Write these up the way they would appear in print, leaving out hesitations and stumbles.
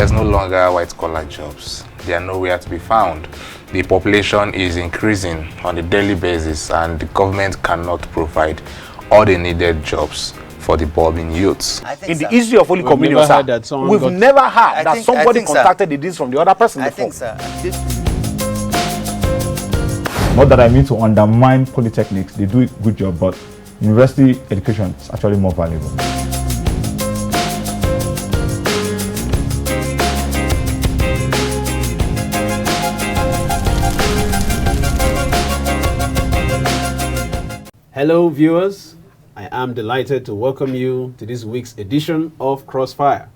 There's no longer white-collar jobs. They are nowhere to be found. The population is increasing on a daily basis, and the government cannot provide all the needed jobs for the bobbing youths. In the history of Holy Communion, sir, we've never heard that somebody contacted the deeds from the other person before. I think, sir. Not that I mean to undermine polytechnics, they do a good job, but university education is actually more valuable. Hello viewers, I am delighted to welcome you to this week's edition of Crossfire,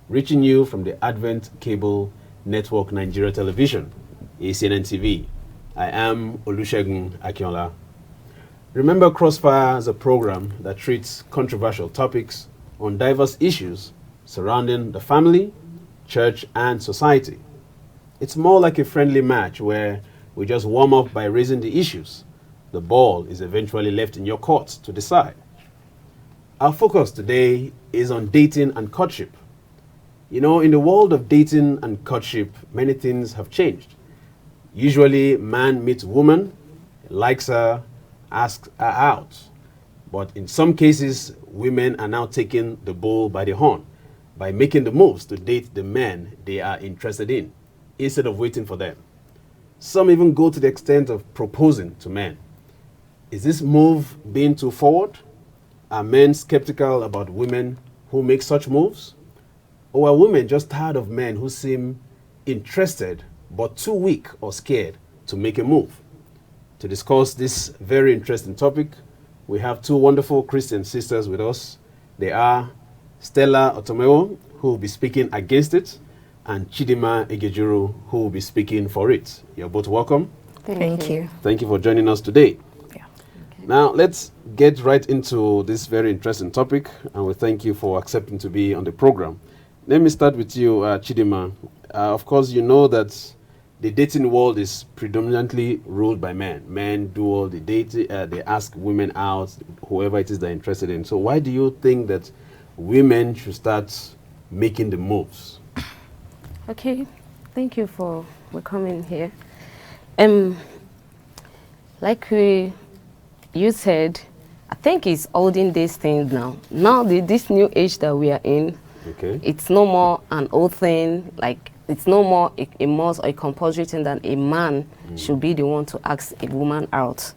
reaching you from the Advent Cable Network Nigeria Television, ACNNTV. I am Olusegun Akinola. Remember, Crossfire is a program that treats controversial topics on diverse issues surrounding the family, church, and society. It's more like a friendly match where we just warm up by raising the issues. The ball is eventually left in your court to decide. Our focus today is on dating and courtship. You know, in the world of dating and courtship, many things have changed. Usually, man meets woman, likes her, asks her out. But in some cases, women are now taking the bull by the horn by making the moves to date the men they are interested in, instead of waiting for them. Some even go to the extent of proposing to men. Is this move being too forward? Are men skeptical about women who make such moves? Or are women just tired of men who seem interested but too weak or scared to make a move? To discuss this very interesting topic, we have two wonderful Christian sisters with us. They are Stella Otomeo, who will be speaking against it, and Chidima Egejuru, who will be speaking for it. You're both welcome. Thank you. Thank you for joining us today. Now, let's get right into this very interesting topic, and we thank you for accepting to be on the program. Let me start with you, Chidima. Of course, you know that the dating world is predominantly ruled by men. Men do all the dating, they ask women out, whoever it is they're interested in. So why do you think that women should start making the moves? Okay, thank you for coming here. Like you said, I think it's olden days thing now. Now, this new age that we are in, it's no more an old thing, like it's no more a must or a compulsory thing that a man should be the one to ask a woman out.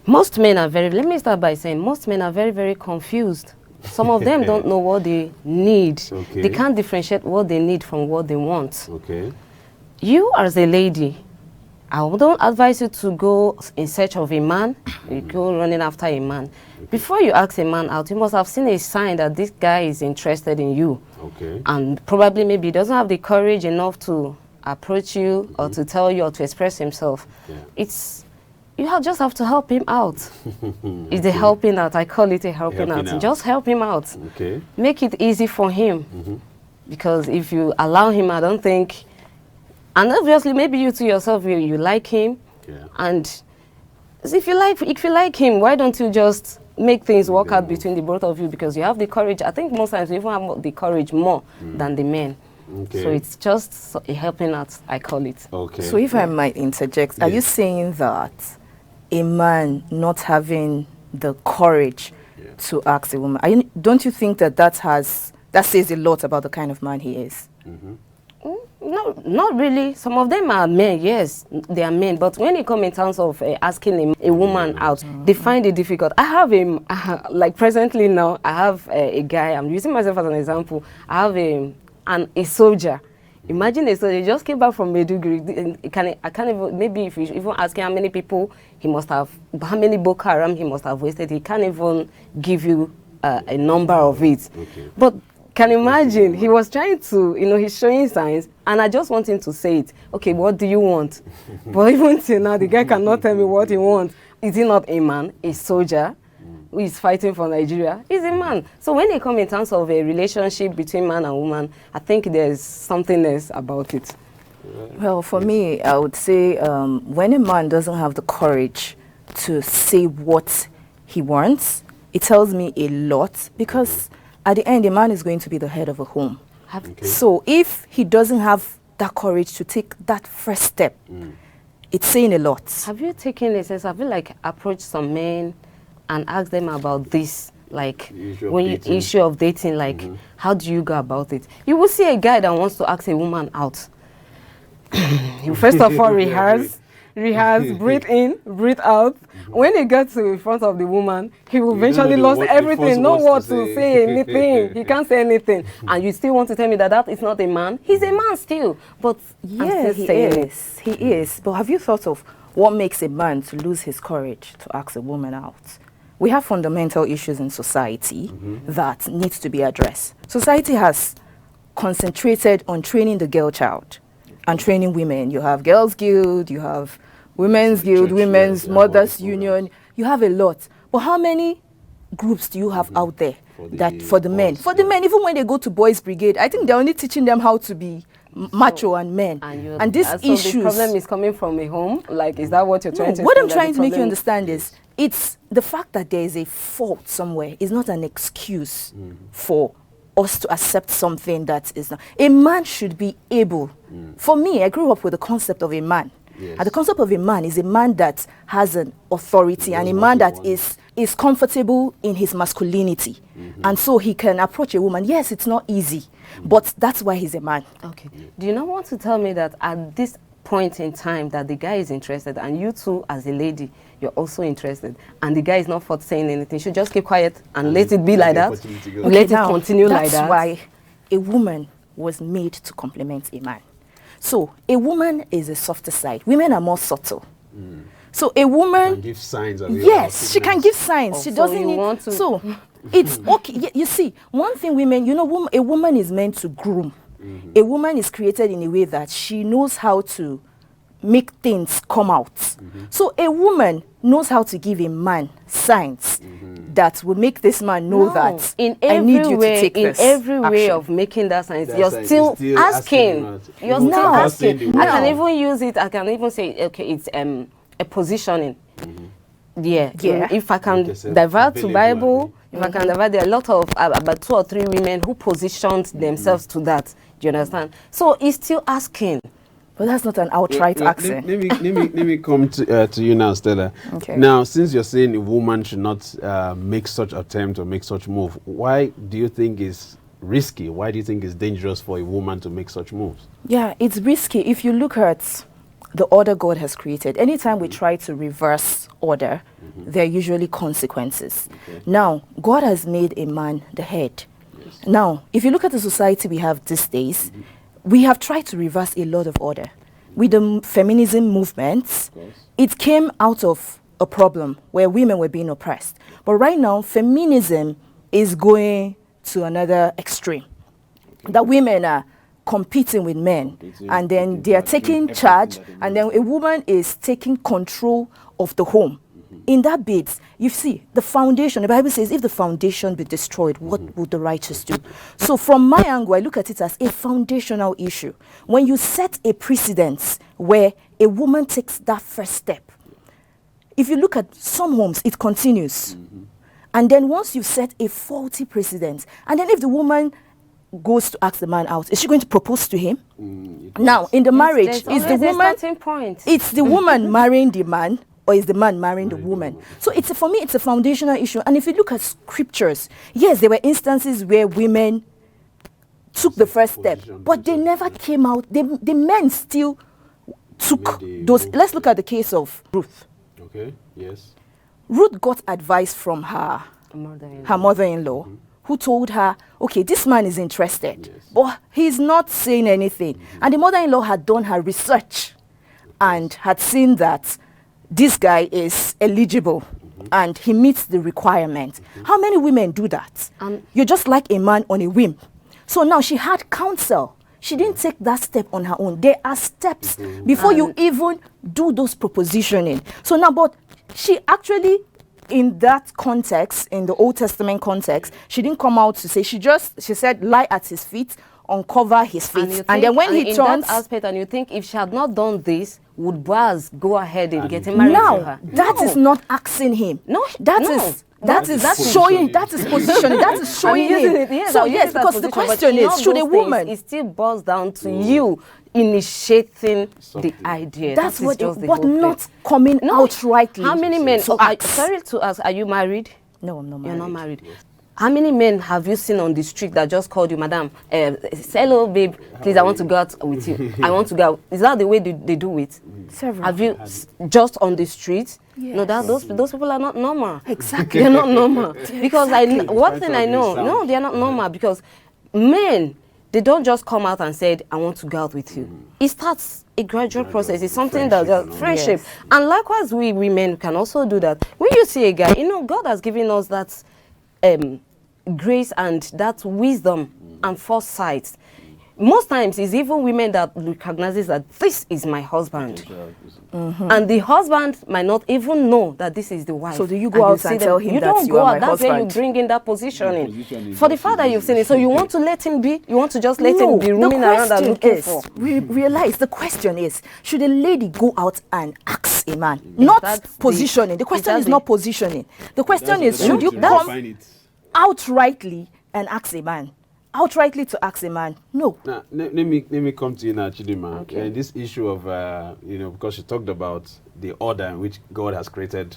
Most men are let me start by saying, most men are very, very confused. Some of them don't know what they need. They can't differentiate what they need from what they want. You as a lady, I don't advise you to go in search of a man, you go running after a man. Before you ask a man out, you must have seen a sign that this guy is interested in you. And probably maybe he doesn't have the courage enough to approach you or to tell you or to express himself. Just have to help him out. It's a helping out. I call it a helping out. Just help him out. Make it easy for him. Because if you allow him, I don't think... And obviously, maybe you to yourself, you like him. And if you like him, why don't you just make things work out between the both of you? Because you have the courage. I think most times you even have the courage more than the men. So it's just a helping out, I call it. So if I might interject, are you saying that a man not having the courage to ask a woman, don't you think that says a lot about the kind of man he is? No, not really. Some of them are men, yes, they are men. But when it comes in terms of asking a woman out, they find it difficult. I have like presently now, I have a guy, I'm using myself as an example. I have a soldier. Imagine a soldier, he just came back from Maiduguri. I can't even, maybe if you even ask him how many people he must have, how many Boko Haram he must have wasted, he can't even give you a number of it. But can you imagine? He was trying to, he's showing signs, and I just want him to say it. Okay, what do you want? But even till now, the guy cannot tell me what he wants. Is he not a man, a soldier, who is fighting for Nigeria? He's a man. So when it comes in terms of a relationship between man and woman, I think there's something else about it. Well, for me, I would say when a man doesn't have the courage to say what he wants, it tells me a lot, because at the end, a man is going to be the head of a home. So if he doesn't have that courage to take that first step, it's saying a lot. Have you taken a sense? Have you like approached some men and asked them about this? Like issue of dating, like how do you go about it? You will see a guy that wants to ask a woman out. You first of all rehearse, breathe in, breathe out. When he gets in front of the woman, he will eventually lose everything, no word to say anything. He can't say anything. And you still want to tell me that that is not a man? He's a man still. But yeah, he is. He is. But have you thought of what makes a man to lose his courage to ask a woman out? We have fundamental issues in society that needs to be addressed. Society has concentrated on training the girl child and training women. You have Girls Guild, you have Women's Guild, Women's Mothers Union. You have a lot. But how many groups do you have out there for the men? For the men, even when they go to Boys Brigade, I think they're only teaching them how to be macho and men. And this issue. The problem is coming from a home? Like, is that what you're trying to say? What I'm trying to make you understand is, it's the fact that there is a fault somewhere is not an excuse for us to accept something that is not. A man should be able. For me, I grew up with the concept of a man. Yes. And the concept of a man is a man that has an authority and a man that is comfortable in his masculinity. And so he can approach a woman. Yes, it's not easy, but that's why he's a man. Okay. Do you not want to tell me that at this point in time that the guy is interested and you too as a lady, you're also interested, and the guy is not for saying anything? You should just keep quiet and let it be like that. Let it continue like that. That's why a woman was made to complement a man. So a woman is a softer side. Women are more subtle. So a woman can give signs. Yes, she can give signs. She doesn't need. So it's okay. You see, one thing women, you know, a woman is meant to groom. A woman is created in a way that she knows how to make things come out. So a woman knows how to give a man signs that will make this man know that I need you to take this in every way of making that signs, you're still asking. You're still asking. I can even use it. I can even say, okay, it's a positioning. Yeah. If I can divert to Bible, if I can divert, there are a lot of about 2 or 3 women who positioned themselves to that. Do you understand? So he's still asking. But that's not an outright accent. Let me come to you now, Stella. Okay. Now, since you're saying a woman should not make such attempt or make such move, why do you think it's risky? Why do you think it's dangerous for a woman to make such moves? Yeah, it's risky. If you look at the order God has created, anytime we try to reverse order, there are usually consequences. Now, God has made a man the head. Yes. Now, if you look at the society we have these days, we have tried to reverse a lot of order. With the feminism movements, it came out of a problem where women were being oppressed. But right now, feminism is going to another extreme. That women are competing with men, and then they are taking charge, and then a woman is taking control of the home. In that bit, you see, the foundation, the Bible says, if the foundation be destroyed, what would the righteous do? So from my angle, I look at it as a foundational issue. When you set a precedence where a woman takes that first step, if you look at some homes, it continues. And then once you set a faulty precedent, and then if the woman goes to ask the man out, is she going to propose to him? Now, in the marriage, is the woman, it's the woman marrying the man, or is the man marrying the woman? So for me, it's a foundational issue. And if you look at scriptures, yes, there were instances where women took the first step, but they never came out. The men still took those. Let's look at the case of Ruth. Okay, yes. Ruth got advice from her mother-in-law, who told her, okay, this man is interested, but he's not saying anything. And the mother-in-law had done her research and had seen that this guy is eligible and he meets the requirement. How many women do that? You're just like a man on a whim. So now she had counsel. She didn't take that step on her own. There are steps before you even do those propositioning. So now, but she actually, in that context, in the Old Testament context, she didn't come out to say, she said, lie at his feet, uncover his feet. And then when he turns... that aspect, and you think if she had not done this, would Boaz go ahead and get married to her? That is not asking him. That is That is showing. That is positioning. That is showing it. Yes, so yes, because the question is, should a woman? It still boils down to you initiating the idea. That's what. But not coming outrightly. How many men? Sorry to ask. Are you married? No, I'm not married. You're not married. Yes. How many men have you seen on the street that just called you, madam? Hello, babe. Please, I want to go out with you. I want to go out. Is that the way they do it? Several. Have you just on the street? Yes. No, those people are not normal. Exactly. They're not normal. Because one thing I know, no, they're not normal because men, they don't just come out and say, I want to go out with you. It starts a gradual process. It's something friendship. Yes. And likewise, we women can also do that. When you see a guy, God has given us that grace and that wisdom and foresight. Most times it's even women that recognizes that this is my husband. And the husband might not even know that this is the wife. So do you go out and tell him that you are my husband? That's when you bring in that positioning. For the fact that you've seen it, so you want to let him be? You want to just let him be roaming around and looking for? Realize the question is, should a lady go out and ask a man? Not positioning. The question is not positioning. The question is, should you come outrightly and ask a man? Outrightly to ask a man, no. Now, let me come to you now, Chidima. Okay. This issue of, because you talked about the order in which God has created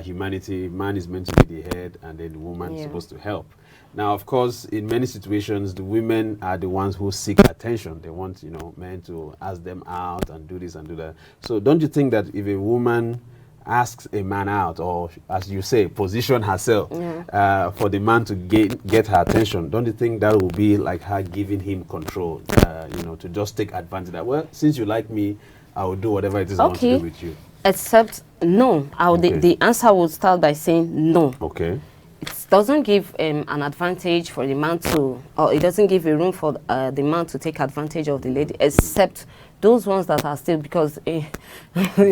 humanity. Man is meant to be the head, and then the woman is supposed to help. Now, of course, in many situations, the women are the ones who seek attention. They want, men to ask them out and do this and do that. So don't you think that if a woman asks a man out, or as you say, position herself for the man to get her attention, don't you think that will be like her giving him control, to just take advantage of that? Well, since you like me, I will do whatever it is I want to do with you. Except no. The answer will start by saying no. Okay. It doesn't give an advantage for the man to, or it doesn't give a room for the man to take advantage of the lady, except those ones that are still, because in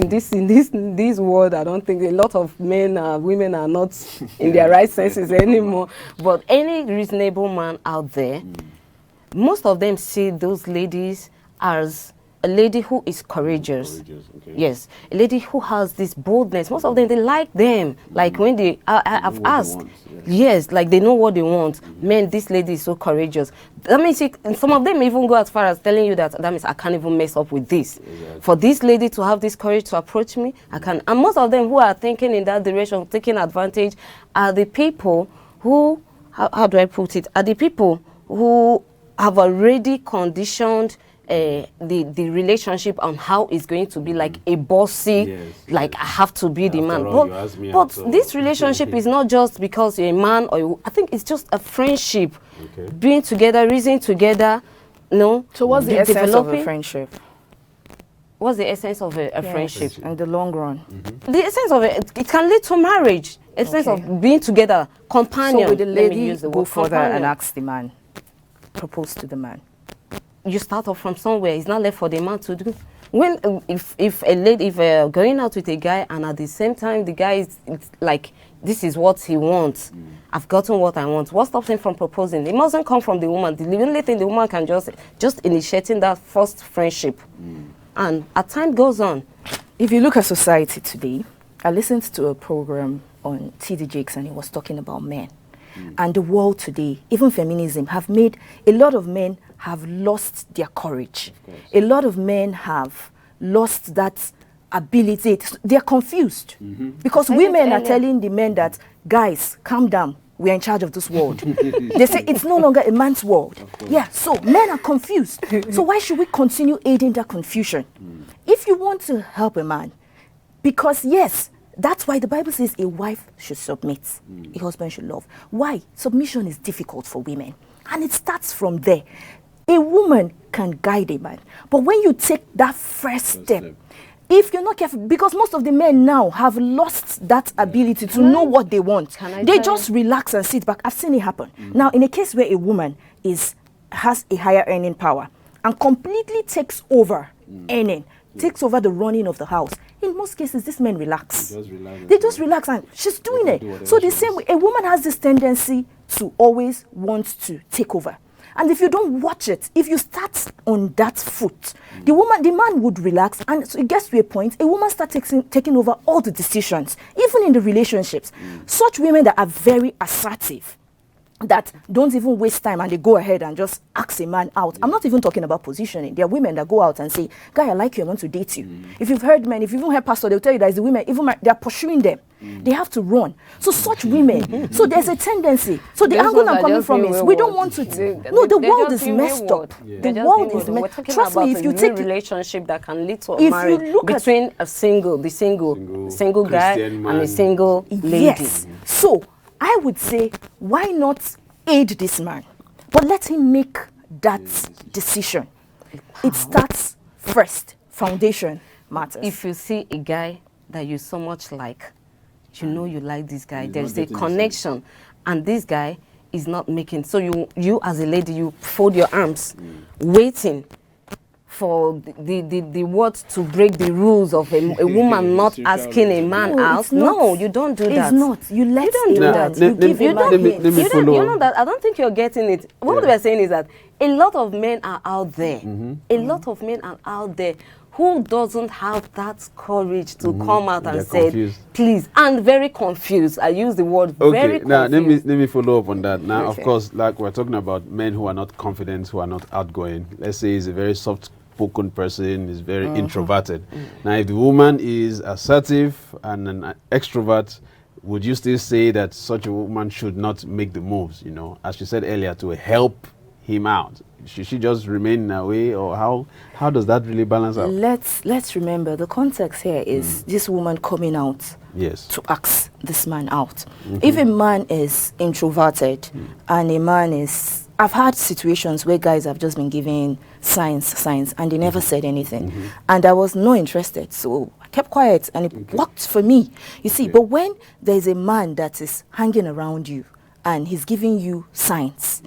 this world, I don't think a lot of men and women are not in their right senses anymore. But any reasonable man out there, most of them see those ladies as a lady who is courageous. Yes, a lady who has this boldness. Most of them, they like them. Like when I've asked, yes, like they know what they want. Man, this lady is so courageous. That means some of them even go as far as telling you that means I can't even mess up with this. Exactly. For this lady to have this courage to approach me, I can. And most of them who are thinking in that direction, taking advantage, are the people who, how do I put it, are the people who have already conditioned the relationship on how it's going to be, like a bossy, I have to be the man. But this relationship is not just because you're a man, or I think it's just a friendship, being together, reasoning together. No. So what's the essence of a friendship? What's the essence of a friendship in the long run? The essence of it can lead to marriage. Essence of being together, companion. So would the lady go further and ask the man, propose to the man? You start off from somewhere. It's not left for the man to do. When if a lady going out with a guy, and at the same time the guy is like, this is what he wants. I've gotten what I want. What stops him from proposing? It mustn't come from the woman. The only thing the woman can just initiating that first friendship, and as time goes on. If you look at society today, I listened to a program on TD Jakes, and he was talking about men. And the world today, even feminism, have made a lot of men have lost their courage. A lot of men have lost that ability. They're confused because women are telling the men that, guys, calm down. We're in charge of this world. They say it's no longer a man's world. Yeah, so men are confused. So why should we continue aiding that confusion? If you want to help a man, because yes, that's why the Bible says a wife should submit, a husband should love. Why? Submission is difficult for women. And it starts from there. A woman can guide a man. But when you take that first step, if you're not careful, because most of the men now have lost that ability to know what they want. They just relax and sit back. I've seen it happen. Now, in a case where a woman has a higher earning power and completely takes over earning, takes over the running of the house, in most cases, these men relax. They just relax and she's doing it. So the same way, a woman has this tendency to always want to take over. And if you don't watch it, if you start on that foot, the man would relax, and so it gets to a point, a woman starts taking over all the decisions, even in the relationships. Such women that are very assertive, that don't even waste time and they go ahead and just ask a man out. I'm not even talking about positioning. There are women that go out and say, guy, I like you, I want to date you. If you've heard men, if you've even heard pastor, they'll tell you that the women, even they're pursuing them. They have to run. So such women, so there's a tendency. So the angle I'm coming from is, we don't want to, the world is messed up. The world is messed up. Trust me, if you take a relationship that can lead to a marriage between the single guy and a single lady. Yes. So I would say, why not aid this man? But let him make that decision. It starts first. Foundation matters. If you see a guy that you so much like, you know you like this guy, there's a connection, and this guy is not making, so you as a lady, you fold your arms, waiting for the words to break the rules of a woman not asking a man out. No, you don't do that. It's not. You don't do that. You give a man. Let me follow. You know that I don't think you're getting it. What we're saying is that a lot of men are out there. A lot of men are out there who doesn't have that courage to come out and say, please, and very confused. I use the word very confused. Now let me follow up on that. Now, of course, like we're talking about men who are not confident, who are not outgoing. Let's say he's a very soft-spoken person, is very introverted. Now, if the woman is assertive and an extrovert, would you still say that such a woman should not make the moves, you know, as you said earlier, to help him out? Should she just remain in a way, or how does that really balance out? Let's remember the context here is this woman coming out to ask this man out. If a man is introverted and a man is, I've had situations where guys have just been giving signs and they never said anything, and I was not interested, so I kept quiet, and it worked for me, you see. But when there's a man that is hanging around you and he's giving you signs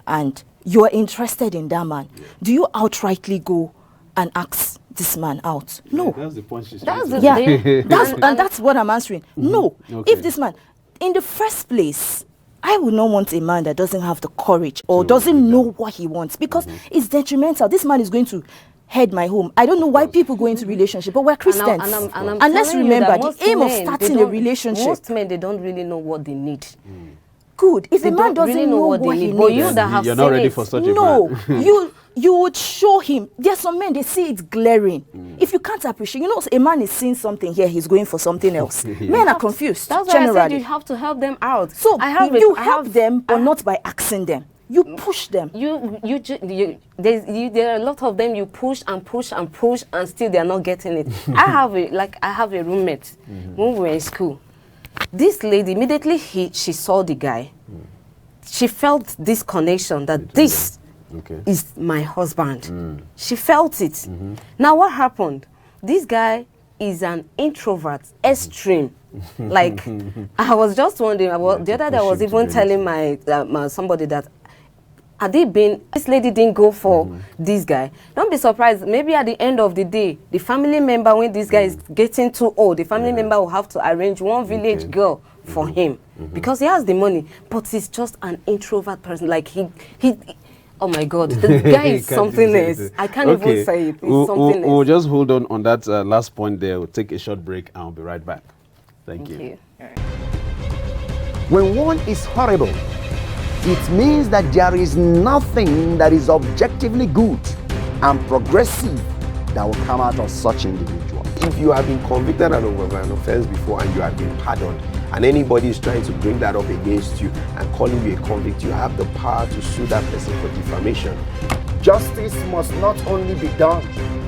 and you're interested in that man, do you outrightly go and ask this man out? No. That's the point she's that's what I'm answering. No. If this man, in the first place, I would not want a man that doesn't have the courage or doesn't know what he wants, because it's detrimental. This man is going to head my home. I don't know why people go into relationship, but we're Christians. And let's remember the aim of starting a relationship. Most men, they don't really know what they need. Good. If a man doesn't really know what he needs, you're not ready for such a man. You would show him. There's some men, they see it glaring. If you can't appreciate, you know, a man is seeing something here, he's going for something else. Men are confused. That's why I said you have to help them out. So you help them, but not by asking them. You push them. There are a lot of them you push and push and push, and still they are not getting it. I have a roommate when we were in school. This lady, immediately she saw the guy, she felt this connection that this is my husband. She felt it. Now what happened? This guy is an introvert, extreme. Like, I was just wondering about, the other day I was even telling my somebody that, this lady didn't go for this guy. Don't be surprised, maybe at the end of the day, the family member, when this guy is getting too old, the family member will have to arrange one village girl for him, because he has the money, but he's just an introvert person. Like he oh my God, the guy is something else. I can't even say it. We'll just hold on that last point there. We'll take a short break and we'll be right back. Thank you. When one is horrible, it means that there is nothing that is objectively good and progressive that will come out of such individual. If you have been convicted of an offense before and you have been pardoned, and anybody is trying to bring that up against you and calling you a convict, you have the power to sue that person for defamation. Justice must not only be done,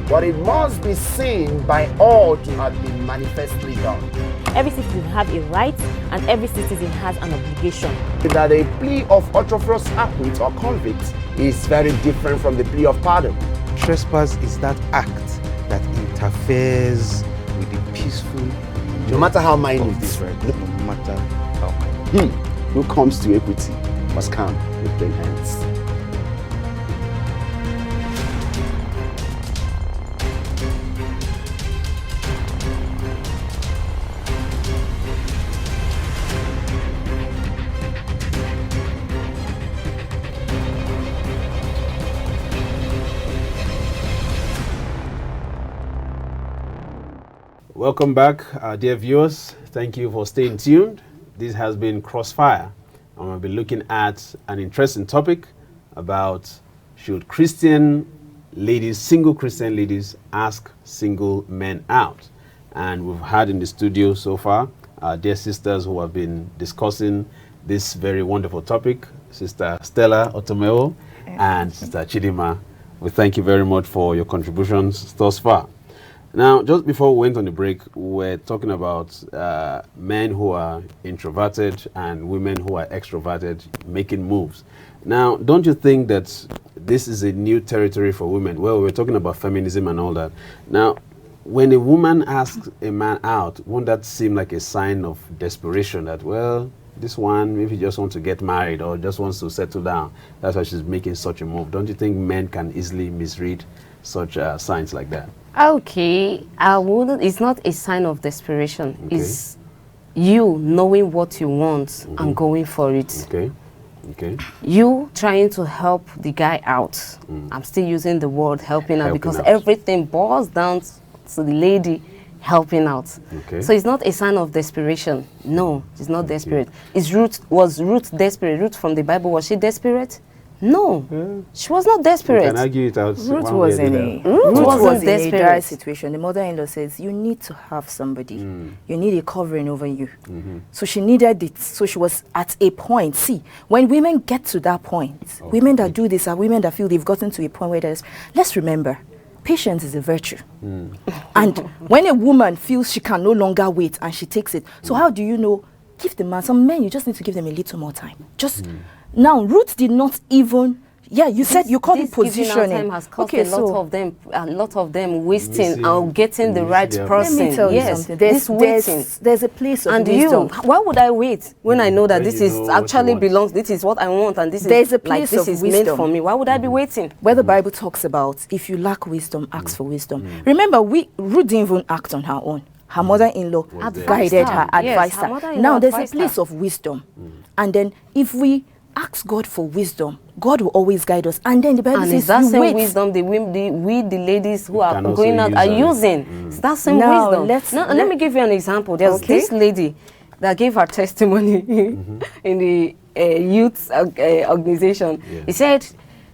but it must be seen by all to have been manifestly done. Every citizen has a right and every citizen has an obligation. That a plea of ultra-virus acquit or convict is very different from the plea of pardon. Trespass is that act that interferes with the peaceful... No matter how minute this, right? No matter how minute. Who comes to equity must come with clean hands. Welcome back, dear viewers. Thank you for staying tuned. This has been Crossfire. I'm going to be looking at an interesting topic about should Christian ladies, single Christian ladies, ask single men out. And we've had in the studio so far our dear sisters who have been discussing this very wonderful topic, Sister Stella Otomeo and Sister Chidima. We thank you very much for your contributions thus far. Now, just before we went on the break, we're talking about men who are introverted and women who are extroverted making moves. Now, don't you think that this is a new territory for women? Well, we're talking about feminism and all that. Now, when a woman asks a man out, won't that seem like a sign of desperation that, well, this one maybe just wants to get married or just wants to settle down? That's why she's making such a move. Don't you think men can easily misread such signs like that? Okay, I wouldn't. It's not a sign of desperation. Okay. It's you knowing what you want and going for it. Okay. Okay. You trying to help the guy out. I'm still using the word helping out because everything boils down to the lady helping out. Okay. So it's not a sign of desperation. No, it's not desperate. Was Ruth desperate? Ruth from the Bible, was she desperate? No, she was not desperate. You can argue it out. Ruth was in a dry situation. The mother-in-law says, you need to have somebody. You need a covering over you. So she needed it. So she was at a point. See, when women get to that point, women that do this are women that feel they've gotten to a point where there's, let's remember, patience is a virtue. And when a woman feels she can no longer wait and she takes it, so how do you know? Give the man, some men, you just need to give them a little more time. Just... Now, Ruth did not even, you said you called it positioning. Time has cost a lot of them wasting or getting the right person. Let me tell you something. There's a place of wisdom. Why would I wait when I know that this is actually belongs, this is what I want and this is a place this is meant for me? Why would I be waiting? Where the Bible talks about, if you lack wisdom, ask for wisdom. Remember, Ruth didn't even act on her own. Her mother-in-law guided her, advised her. Now, there's a place of wisdom. And then if we ask God for wisdom, God will always guide us. And then the Bible says, that same wisdom the ladies who are going out are using. It's that same wisdom. Let me give you an example. There's this lady that gave her testimony in the youth organization. He said,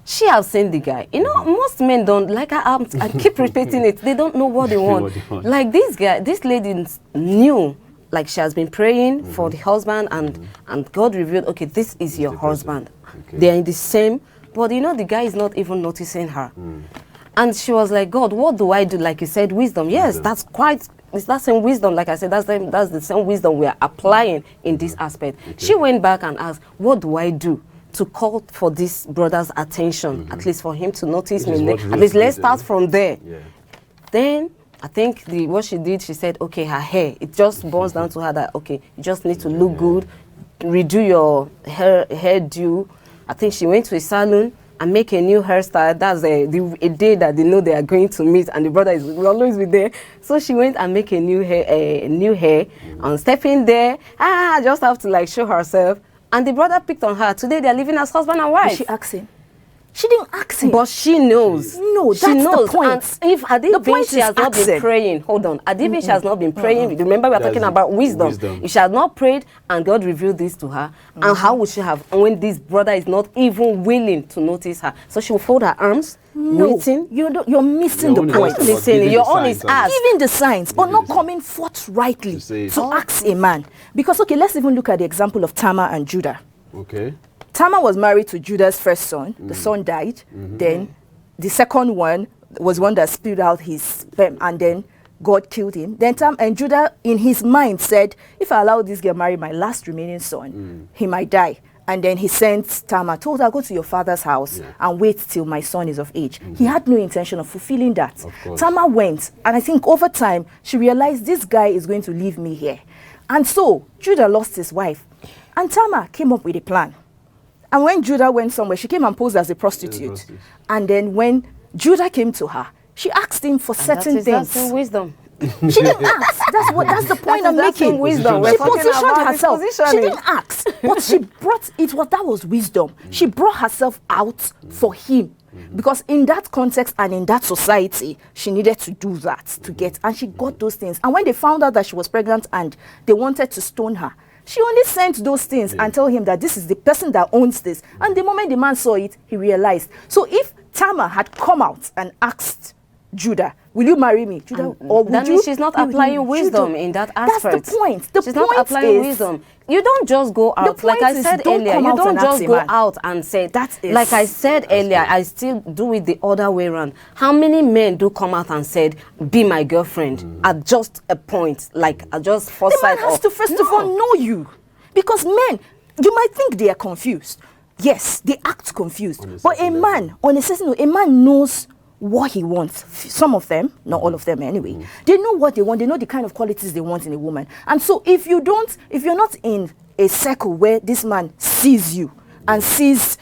she has seen the guy. You know, most men don't, like I keep repeating it, they don't know what they want. Like this lady knew. Like she has been praying for the husband and God revealed, okay, this is your husband. Okay. They're in the same, but you know, the guy is not even noticing her. And she was like, God, what do I do? Like you said, wisdom. Yes, it's that same wisdom. Like I said, that's the same wisdom we are applying in this aspect. Okay. She went back and asked, what do I do to call for this brother's attention, at least for him to notice me? At least let's start from there. Yeah. Then, I think what she did, she said, okay, her hair, it just boils down to her that, okay, you just need to look good, redo your hairdo. I think she went to a salon and make a new hairstyle. That's a day that they know they are going to meet and the brother will always be there. So she went and make a new hair and step in there. I just have to like show herself. And the brother picked on her. Today they are living as husband and wife. Did she ask him? She didn't ask him. But she knows. No, that's the point. And if Adibin, she has not been praying. Hold on. Adibin, she has not been praying. Remember, we are talking about wisdom. If she has not prayed and God revealed this to her, and how would she have when this brother is not even willing to notice her? So she will fold her arms, waiting. You're missing the point. Listen, your own is ask. Giving the signs, but not coming forthrightly to ask a man. Because, okay, let's even look at the example of Tamar and Judah. Okay. Tamar was married to Judah's first son. The son died. Then the second one was one that spilled out his sperm, and then God killed him. Then Judah, in his mind, said, if I allow this girl marry my last remaining son, he might die. And then he sent Tamar, told her, go to your father's house and wait till my son is of age. He had no intention of fulfilling that. Tamar went, and I think over time, she realized this guy is going to leave me here. And so Judah lost his wife. And Tamar came up with a plan. And when Judah went somewhere, she came and posed as a prostitute. And then when Judah came to her, she asked him for certain things. That's wisdom. She didn't ask. That's the point I'm making. Wisdom. She positioned herself. She didn't ask. But she brought, that was wisdom. She brought herself out for him. Because in that context and in that society, she needed to do that to get, and she got those things. And when they found out that she was pregnant and they wanted to stone her, she only sent those things and told him that this is the person that owns this. And the moment the man saw it, he realized. So if Tamar had come out and asked Judah, will you marry me? Judah, or would you? She's not applying wisdom in that aspect. That's the point. She's not applying wisdom. You don't just go out, like I said earlier, you don't just go out and say, like I said earlier, I still do it the other way around. How many men do come out and said, be my girlfriend at just a point, like I just foresight? The man has to first of all know you. Because men, you might think they are confused. Yes, they act confused. But a man, on a certain level, a man knows what he wants. Some of them, not all of them anyway, they know what they want. They know the kind of qualities they want in a woman. And so if you're not in a circle where this man sees you and sees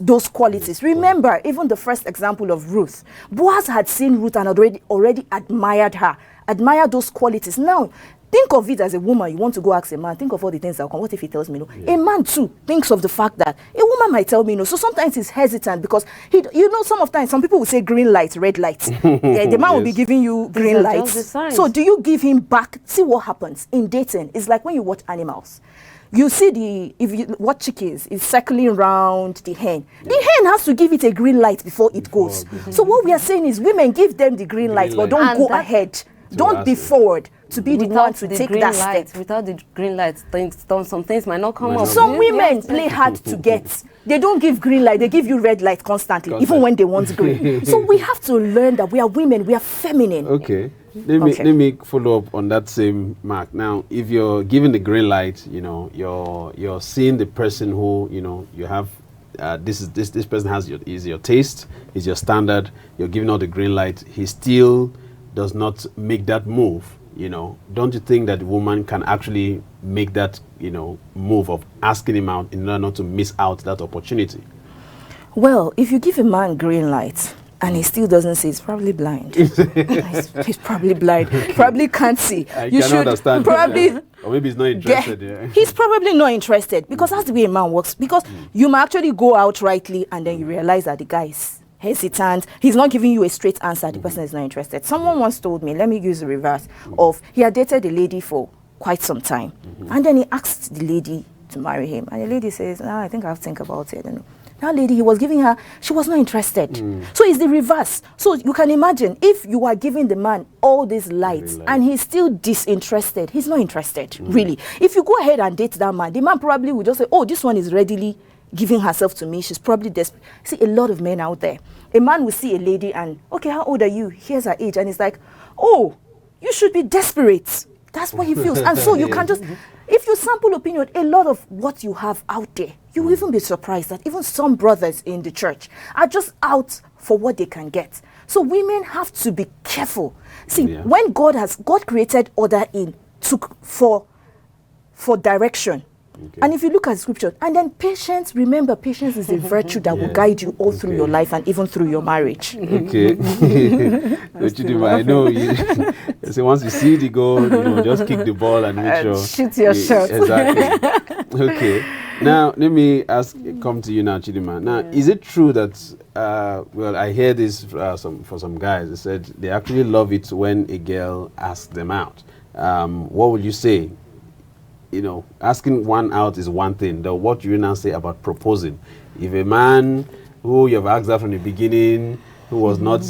those qualities, remember even the first example of Ruth. Boaz had seen Ruth and already admired her, admired those qualities. Now think of it as a woman. You want to go ask a man, think of all the things that will come. What if he tells me no? A man too thinks of the fact that a woman might tell me no. So sometimes he's hesitant because some people will say green light, red light. The man will be giving you green lights. So do you give him back? See what happens in dating. It's like when you watch animals. You see if you watch chickens, it's circling around the hen. The hen has to give it a green light before it goes. So what we are saying is women give them the green light, but don't go ahead. Don't be forward to be the one to take that step. Without the green light, some things might not come up. Some women play hard to get. They don't give green light, they give you red light constantly, even when they want green. So we have to learn that we are women, we are feminine. Okay. Let me follow up on that same mark. Now, if you're given the green light, you're seeing the person who, you have this person is your taste, is your standard, you're giving all the green light, he still does not make that move, don't you think that the woman can actually make that, move of asking him out in order not to miss out that opportunity? Well, if you give a man green light and he still doesn't see, he's probably blind. He's probably blind. Probably can't see. You should understand. Probably, or maybe he's not interested. He's probably not interested because that's the way a man works. Because you might actually go out rightly and then you realize that the guy is hesitant. He's not giving you a straight answer. The person is not interested. Someone once told me, let me use the reverse of, he had dated a lady for quite some time. And then he asked the lady to marry him. And the lady says, I think I'll think about it. And that lady he was giving her, she was not interested. So it's the reverse. So you can imagine if you are giving the man all these lights and he's still disinterested, he's not interested, really. If you go ahead and date that man, the man probably will just say, oh, this one is readily giving herself to me. She's probably desperate. See, a lot of men out there. A man will see a lady and, okay, how old are you? Here's her age. And it's like, oh, you should be desperate. That's what he feels. And so you can just, if you sample opinion, a lot of what you have out there, you will even be surprised that even some brothers in the church are just out for what they can get. So women have to be careful. See, when God created order for direction. Okay. And if you look at scripture, and then patience, remember, patience is a virtue that will guide you all through your life and even through your marriage. Okay. I know you so once you see the goal, just kick the ball and make sure. Shoot your shot. Exactly. Okay. Now, let me come to you now, Chidima. Now, is it true that, I hear this for some guys, they said they actually love it when a girl asks them out. What would you say? Asking one out is one thing. Though, what do you now say about proposing? If a man who you've asked out from the beginning, who was not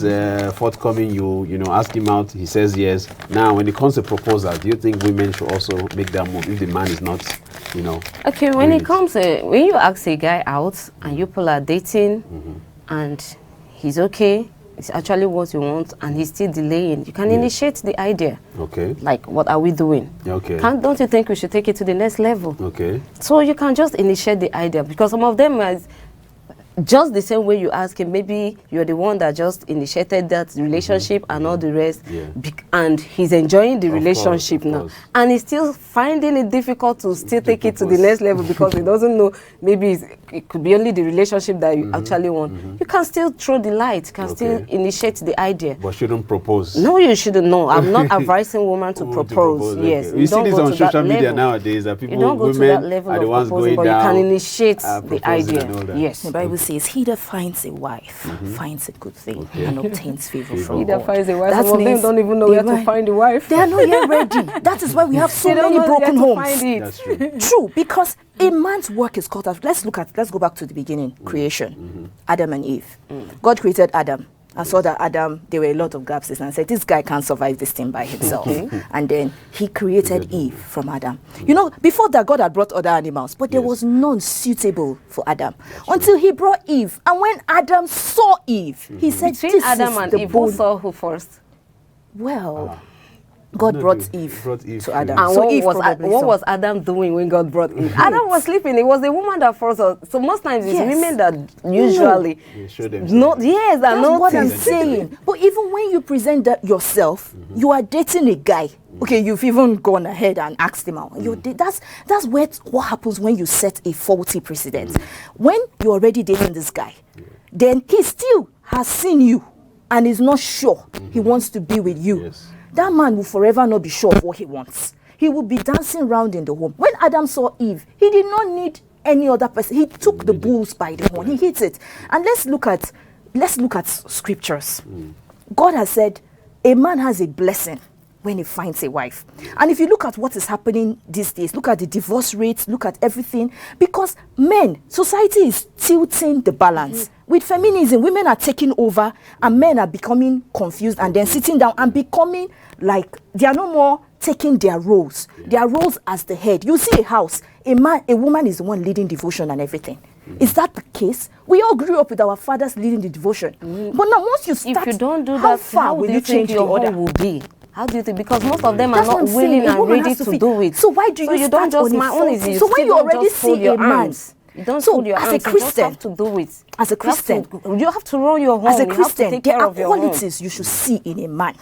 forthcoming, you ask him out, he says yes. Now, when it comes to proposal, do you think women should also make that move if the man is not, Okay, when it comes to, when you ask a guy out and you people are dating and he's okay, it's actually what you want, and he's still delaying, you can initiate the idea. Okay. Like, what are we doing? Okay. Don't you think we should take it to the next level? Okay. So you can just initiate the idea, because some of them are just the same way you ask him. Maybe you're the one that just initiated that relationship and all the rest, and he's enjoying the relationship now, and he's still finding it difficult to still take it to the next level because he doesn't know, maybe it could be only the relationship that you actually want. You can still throw the light, can still initiate the idea. But shouldn't propose. No, you shouldn't. No, I'm not advising women to propose. Yes, you see this on social media nowadays. That people, you don't go to that level of proposing, but you can initiate the idea. Yes, the Bible says, "He that finds a wife finds a good thing and obtains favor from God." He that finds a wife. Some of them don't even know where to find a wife. They are not yet ready. That is why we have so many broken homes. That's true. True, because a man's work is cut out. Let's go back to the beginning, creation. Adam and Eve. God created Adam and saw that Adam, there were a lot of gaps and said, this guy can't survive this thing by himself. And then he created Eve from Adam. You know, before that, God had brought other animals, but there was none suitable for Adam until he brought Eve. And when Adam saw Eve, he said, between Adam and Eve, who saw who first? Well, God brought Eve to Adam. And so what was Adam doing when God brought Eve? Adam was sleeping. It was the woman that first. So most times it's women that usually not. Yes, that's what I'm saying. But even when you present that yourself, you are dating a guy. Okay, you've even gone ahead and asked him out. That's what happens when you set a faulty precedent. When you're already dating this guy, then he still has seen you and is not sure he wants to be with you. Yes. That man will forever not be sure of what he wants. He will be dancing around in the home. When Adam saw Eve, he did not need any other person. He took the bulls by the horn. He hit it. And let's look at scriptures. God has said a man has a blessing when he finds a wife. And if you look at what is happening these days, look at the divorce rates, look at everything, because society is tilting the balance. With feminism, women are taking over and men are becoming confused and then sitting down and becoming like they are no more taking their roles. Their roles as the head. You see a house, a woman is the one leading devotion and everything. Is that the case? We all grew up with our fathers leading the devotion. But now once you start, if you don't do how that, far will you change the order? Will be? How do you think? Because most of them are not willing and ready to do it. So why do you start on my own? So when you already see a man, you don't fold your arms. As a Christian, you just have to do it. As a Christian, you have to run your home. As a Christian, there are qualities you should see in a man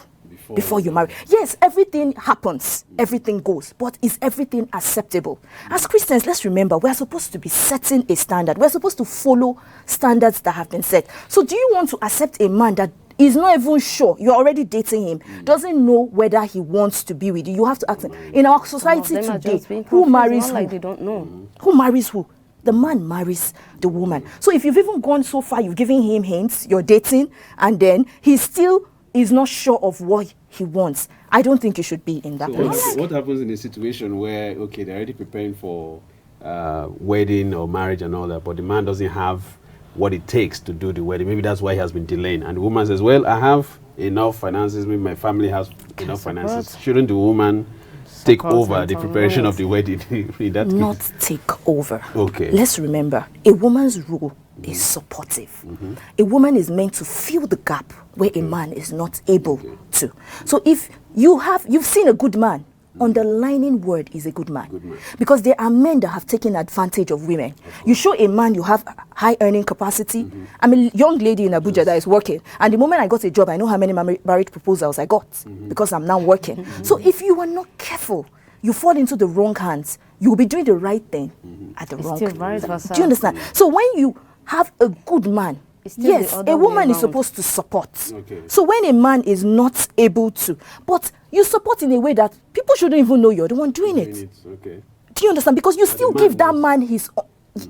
before you marry. Yes, everything happens, everything goes, but is everything acceptable? As Christians, let's remember, we're supposed to be setting a standard. We're supposed to follow standards that have been set. So do you want to accept a man that is not even sure, you're already dating him, doesn't know whether he wants to be with you? You have to ask him. In our society today, who marries who? Like they don't know. Who marries who? The man marries the woman. So if you've even gone so far, you've given him hints, you're dating, and then he still is not sure of what he wants, I don't think you should be in that place. What happens in a situation where, okay, they're already preparing for wedding or marriage and all that, but the man doesn't have what it takes to do the wedding? Maybe that's why he has been delaying. And the woman says, well, I have enough finances, maybe my family has enough finances. Shouldn't the woman take over the preparation of the wedding? Not take over. Okay. Let's remember, a woman's role is supportive. A woman is meant to fill the gap where a man is not able to. So if you've seen a good man, underlining word is a good man. Because there are men that have taken advantage of women. You show a man you have high earning capacity. I'm a young lady in Abuja that is working, and the moment I got a job, I know how many marriage proposals I got because I'm now working. So if you are not careful, you fall into the wrong hands. You will be doing the right thing at the wrong time. Do you understand? So when you have a good man, yes, a woman is supposed to support. So when a man is not able to, but you support in a way that people shouldn't even know you're the one doing it. Do you understand? Because you still give that man his,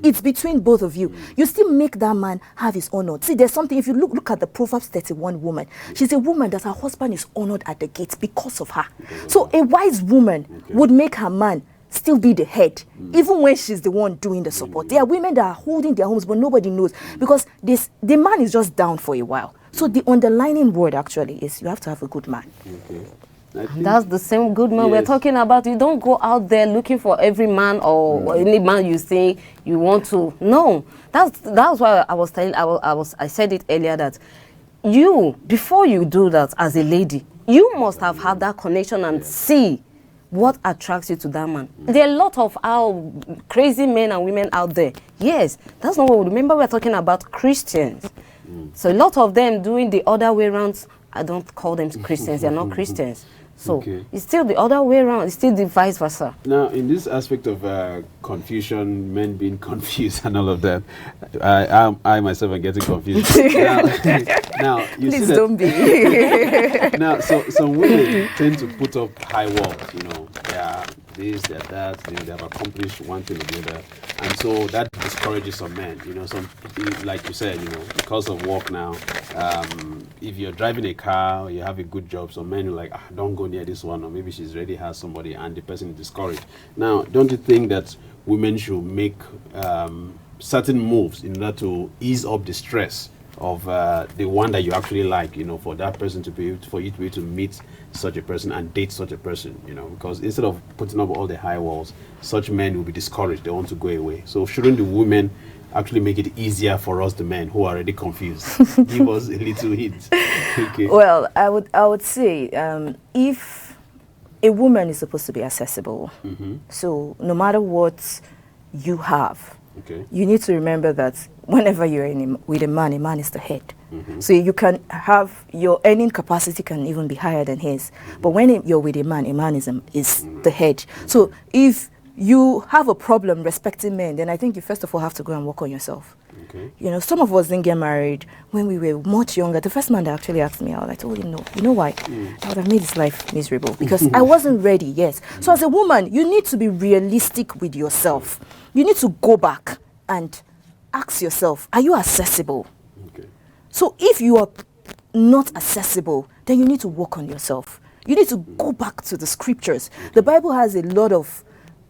it's between both of you. You still make that man have his honor. See, there's something, if you look at the Proverbs 31 woman, she's a woman that her husband is honored at the gate because of her. So a wise woman would make her man still be the head, even when she's the one doing the support. There are women that are holding their homes, but nobody knows because the man is just down for a while. So the underlining word actually is you have to have a good man. That's the same good man we're talking about. You don't go out there looking for every man or any man you think you want to. No, that's why I was telling. I said it earlier that before you do that as a lady, you must have had that connection and see what attracts you to that man. There are a lot of our crazy men and women out there. Yes, that's not what we remember. We're talking about Christians. So a lot of them doing the other way around. I don't call them Christians. They're not Christians. So it's still the other way around. It's still the vice versa. Now, in this aspect of confusion, men being confused and all of that, I myself am getting confused. now you Please see don't be. Now, some women tend to put up high walls. You know, they are this, they are that. They have accomplished one thing or the other, and so that discourages some men. You know, some, like you said, you know, because of work now. If you're driving a car, you have a good job, some men are like, don't go near this one, or maybe she's already has somebody and the person is discouraged. Now, don't you think that women should make certain moves in order to ease up the stress of the one that you actually like, you know, for that person to be able to, for you to be able to meet such a person and date such a person, you know, because instead of putting up all the high walls, such men will be discouraged, they want to go away. So shouldn't the women actually make it easier for us, the men who are already confused? Give us a little hint. Okay. Well, I would say if a woman is supposed to be accessible, so no matter what you have, you need to remember that whenever you're with a man is the head. So you can have your earning capacity can even be higher than his, but when you're with a man is the head. So if you have a problem respecting men, then I think you first of all have to go and work on yourself. You know, some of us didn't get married when we were much younger. The first man that actually asked me out, I told him no. You know why? I would have made his life miserable because I wasn't ready, yes. So as a woman, you need to be realistic with yourself. You need to go back and ask yourself, are you accessible? So if you are not accessible, then you need to work on yourself. You need to go back to the scriptures. The Bible has a lot of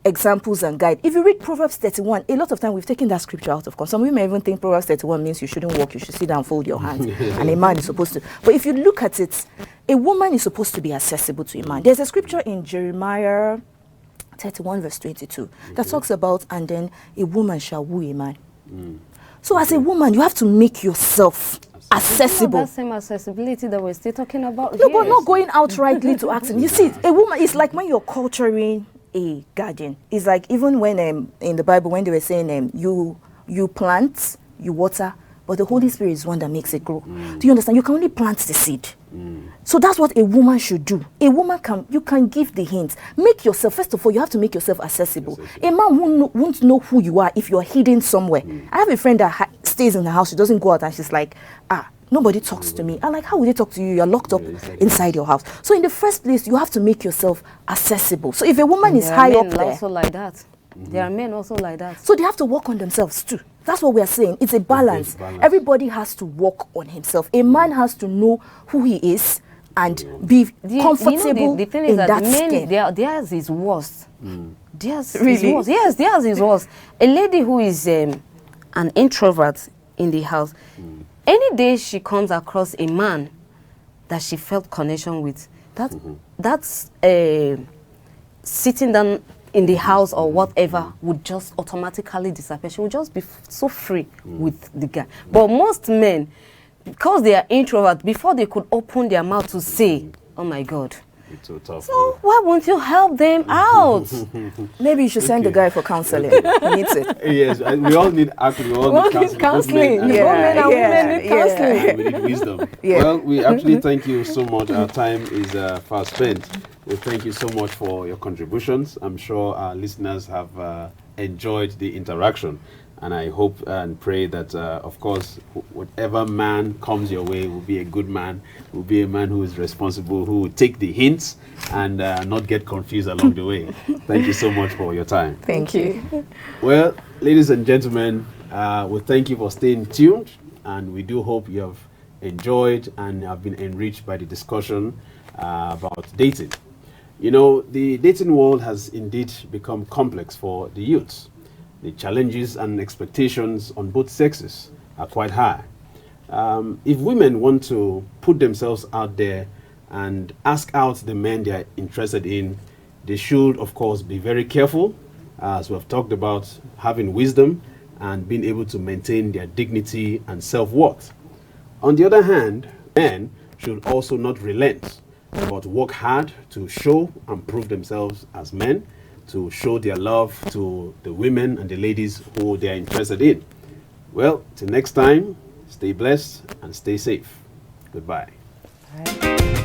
examples and guide. If you read Proverbs 31, a lot of time we've taken that scripture out of context. Some women even think Proverbs 31 means you shouldn't walk, you should sit down, fold your hands, and a man is supposed to. But if you look at it, a woman is supposed to be accessible to a man. There's a scripture in Jeremiah 31 verse 22 that talks about, and then a woman shall woo a man. So as a woman, you have to make yourself accessible. That same accessibility that we're still talking about. No, but not going outrightly to ask him. You see, a woman is like when you're culturing a garden. It's like even when in the Bible when they were saying you plant, you water, but the Holy Spirit is one that makes it grow. Do you understand? You can only plant the seed. So that's what a woman should do. A woman you can give the hints. Make yourself, first of all, you have to make yourself accessible. A man won't know who you are if you're hidden somewhere. I have a friend that stays in the house, she doesn't go out, and she's like, nobody talks to me. I'm like, how would they talk to you? You're locked up inside your house. So in the first place, you have to make yourself accessible. So if a woman is high up there, also like that. There are men also like that. So they have to work on themselves too. That's what we are saying. It's a balance. Everybody has to work on himself. A man has to know who he is and be comfortable the thing is in that skin. Theirs is worse. Theirs is worse. Yes, theirs is worse. A lady who is an introvert in the house, any day she comes across a man that she felt connection with, that's sitting down in the house or whatever would just automatically disappear. She would just be so free with the guy. But most men, because they are introverts, before they could open their mouth to say, oh my God. It's so tough. So why won't you help them out? Maybe you should send the guy for counseling. He needs it. Yes, we all need counseling. Men and women need counseling. We need wisdom. Well, we actually thank you so much. Our time is fast spent. We thank you so much for your contributions. I'm sure our listeners have enjoyed the interaction. And I hope and pray that, of course, whatever man comes your way will be a good man, will be a man who is responsible, who will take the hints and not get confused along the way. Thank you so much for your time. Thank you. Well, ladies and gentlemen, we thank you for staying tuned, and we do hope you have enjoyed and have been enriched by the discussion about dating. You know, the dating world has indeed become complex for the youths. The challenges and expectations on both sexes are quite high. If women want to put themselves out there and ask out the men they are interested in, they should, of course, be very careful, as we have talked about, having wisdom and being able to maintain their dignity and self-worth. On the other hand, men should also not relent, but work hard to show and prove themselves as men, to show their love to the women and the ladies who they are interested in. Well, till next time, stay blessed and stay safe. Goodbye. Bye.